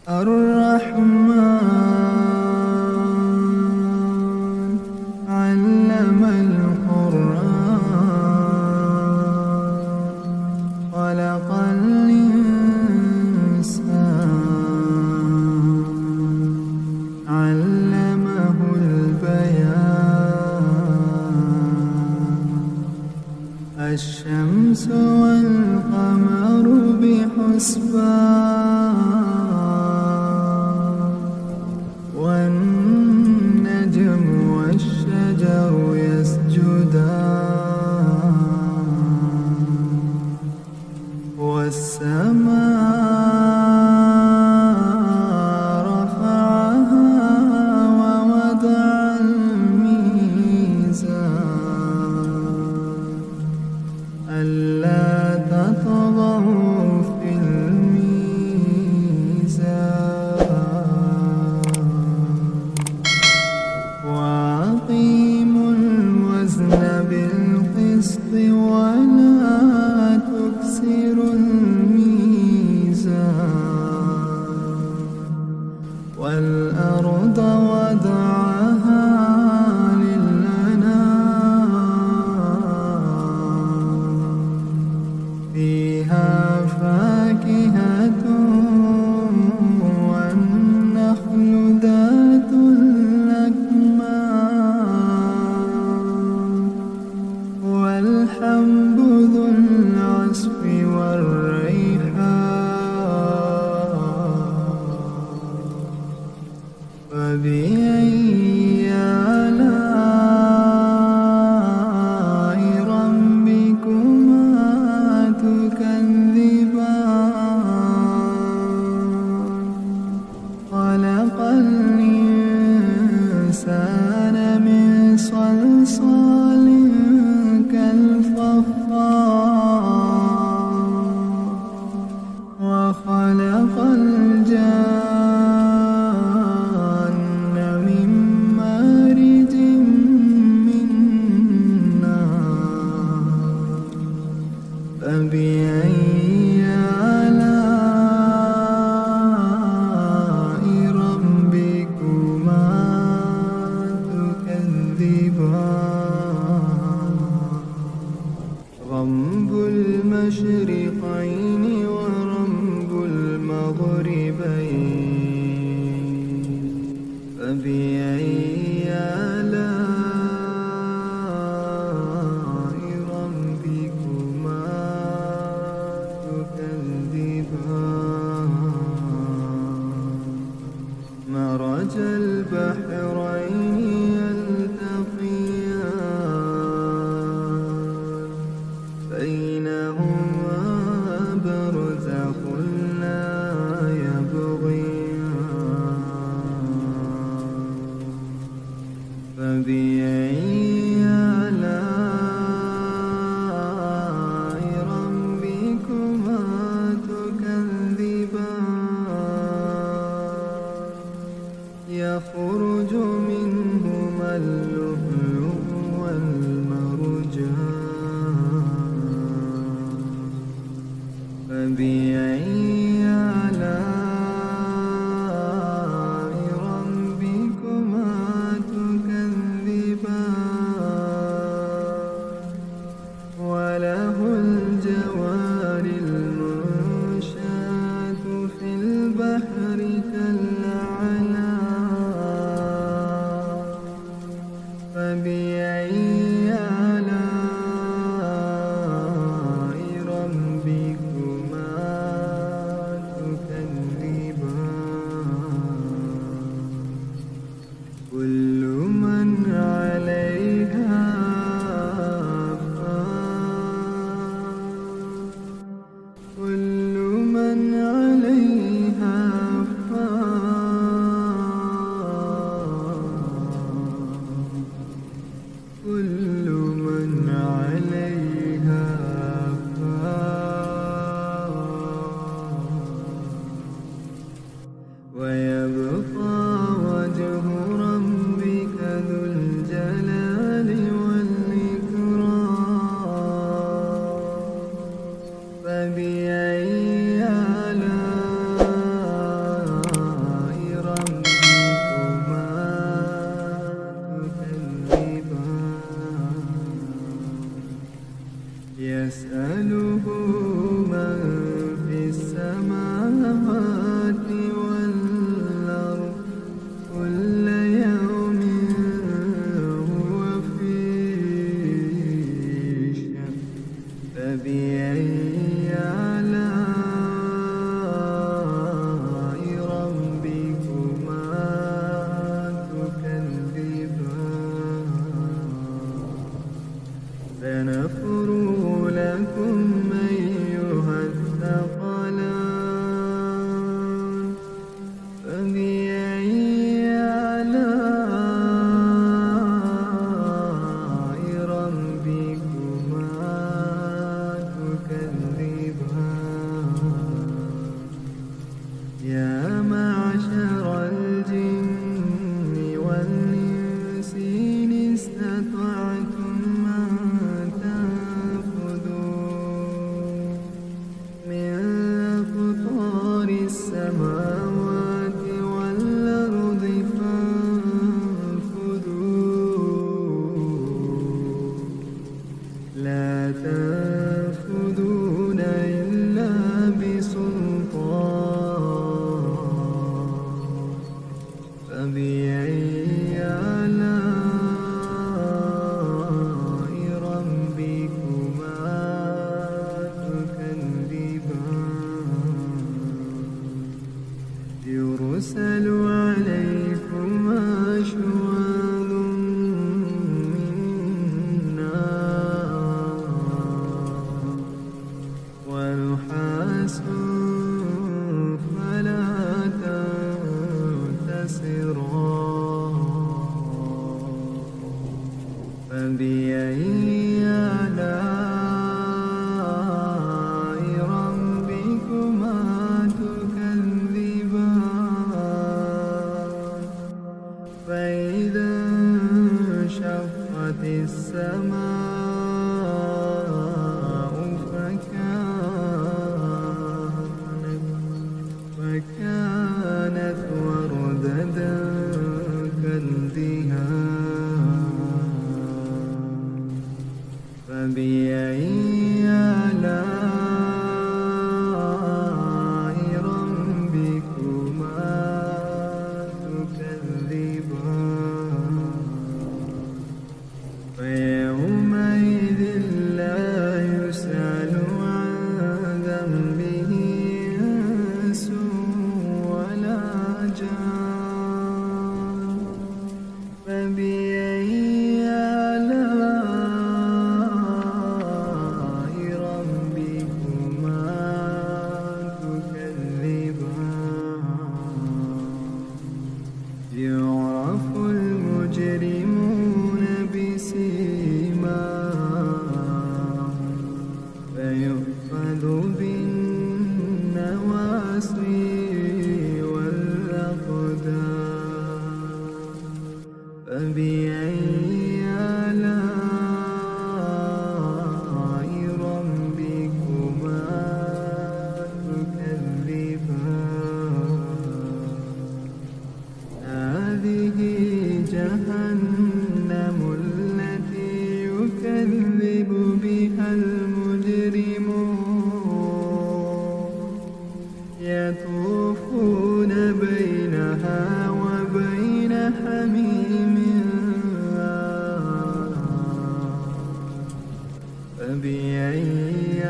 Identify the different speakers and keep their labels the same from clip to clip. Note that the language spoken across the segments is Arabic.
Speaker 1: الرحمن علم القرآن خلق الإنسان علمه البيان الشمس والقمر بحسبان والنجم والشجر يسجدان والسماء رفعها ووضع الميزان ألا تطغوا في الميزان وأقيموا الوزن بالقسط ولا تكسروا الميزان والأرض وضعها للأنام فيها فاكهة والنخل ذات الأكمام والحب ذو العصف والريحان فبأي آلاء ربكما تكذبان خلق الإنسان من صلصال كالفخار وخلق الجان من مارج من نار فبأي آلاء ربكما تكذبان رب المشرقين ورب المغربين فبأي آلاء ربكما تكذبان مرج البحرين يلتقيان بينهما برزخ لا يبغيان فبأي آلاء ربكما تكذبان يخرج منهما اللؤلؤ والمرجان فبأي آلاء ربكما تكذبان وله الجوار المنشآت في البحر كالأعلام فبأي آلاء ربكما تكذبان كل من عليها فان كل من عليها فان كل من عليها فان ويبقى وجه ربك ذو الجلال والإكرام فبأي آلاء معشر الجن والإنس إن استطعتم أن تنفذوا من أقطار السماوات والأرض فانفذوا لا تنفذون إلا بسلطان فبأي آلاء ربكما تكذبان يرسل عليكما شواظ من نار ونحاس فلا تنتصران فبأي آلاء ربكما تكذبان فإذا انشقت السماء فكانت وردة كالدهان فبأي آلاء ربكما تكذبان فيومئذ لا يسأل عن ذنبه إنس ولا جان فبأي آلاء ربكما تكذبان يعرف المجرمون بسيماهم فيؤخذ بالنواصي والأقدام فبأي آلاء ربكما تكذبان هذه جهنم التي يكذب بها المجرمون يطوفون بينها وبين حميم فبأي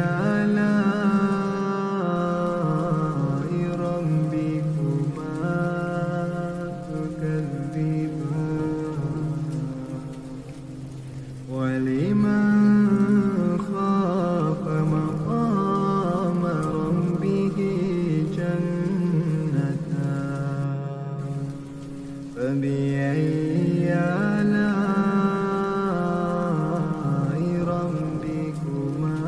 Speaker 1: آلاء ربكما تكذبان ولمن خاف مقام ربه جنتان فبأي آلاء ربكما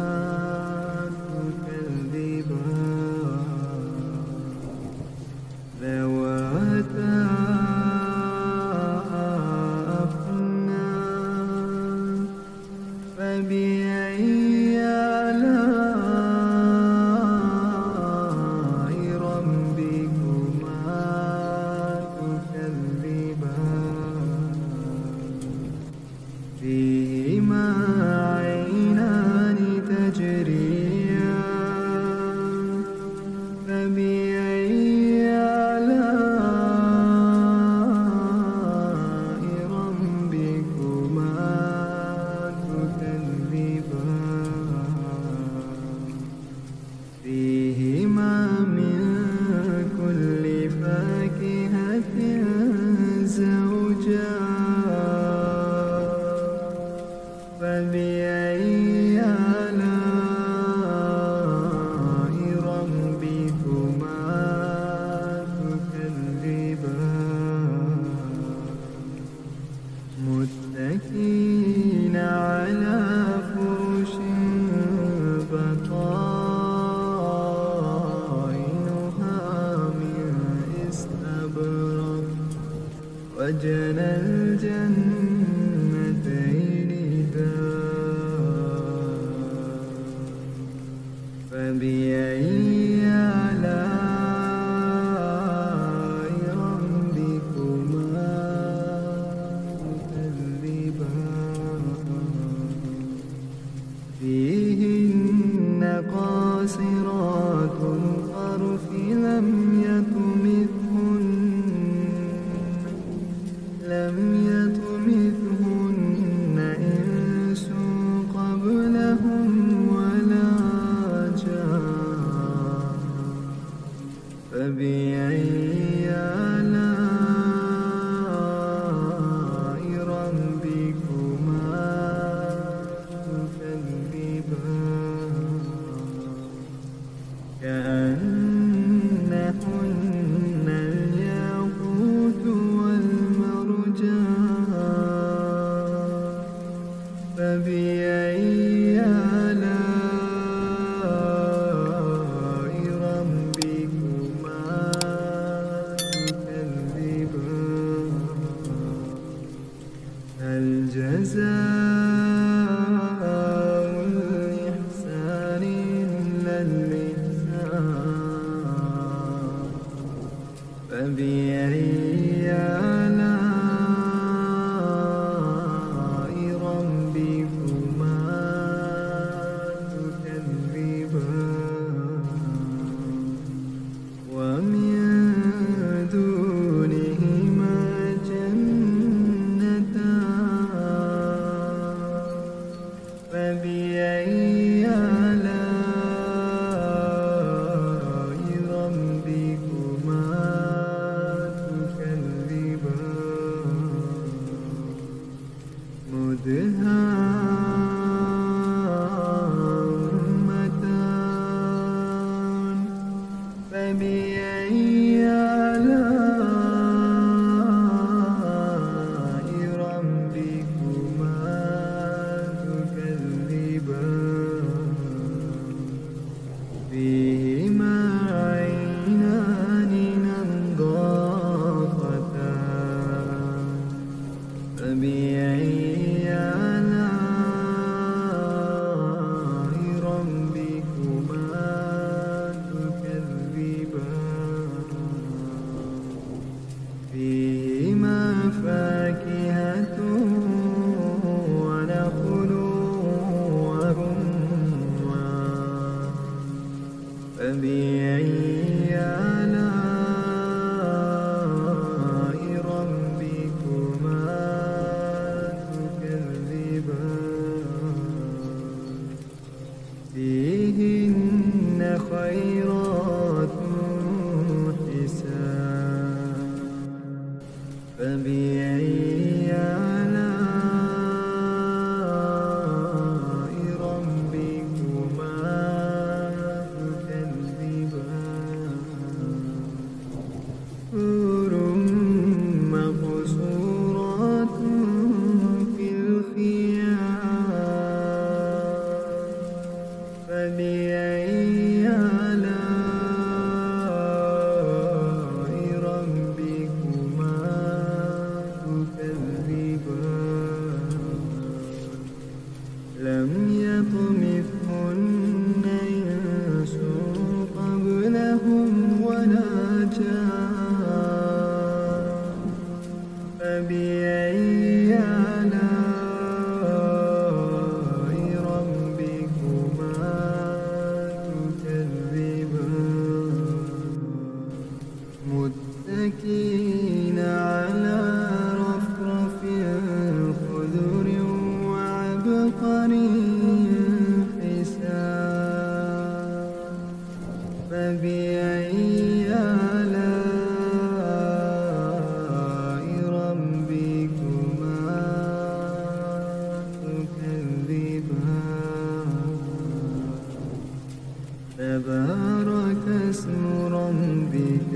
Speaker 1: تكذبان ذواتا أفنان فبأي آلاء ربكما تكذبان فيهما عينان تجريان فبأي آلاء وجنى الجنتين دار فبأي آلاء ربكما تكذبان فيهن قاصرات الطرف لم يطمثهن إنس قبلهم ولا جان فبأي آلاء ربكما تكذبان كأنهن الياقوت والمرجان فبأي آلاء ربكما تكذبان هل جزاء الإحسان إلا الإحسان فبأي آلاء ربكما تكذبان ومن دونهما جنتان فبأي آلاء ربكما مدهامتان فبأي آلاء ربكما تكذبان فيهما عينان نضاختان فبأي آلاء ربكما تكذبان فيهما فاكهة ونخل ورمان فبأي آلاء ربكما فيهن خيرات حسان فبأي آلاء ربكما تكذبان حور مقصورات في الخيام فبأي آلاء ربكما تكذبان لم يطمثهن إنس قبلهم ولا جان فبأي آلاء ربكما تكذبان متكئين على رفرف خضر وعبقري حسان فبأي آلاء ربكما تكذبان تبارك اسم ربك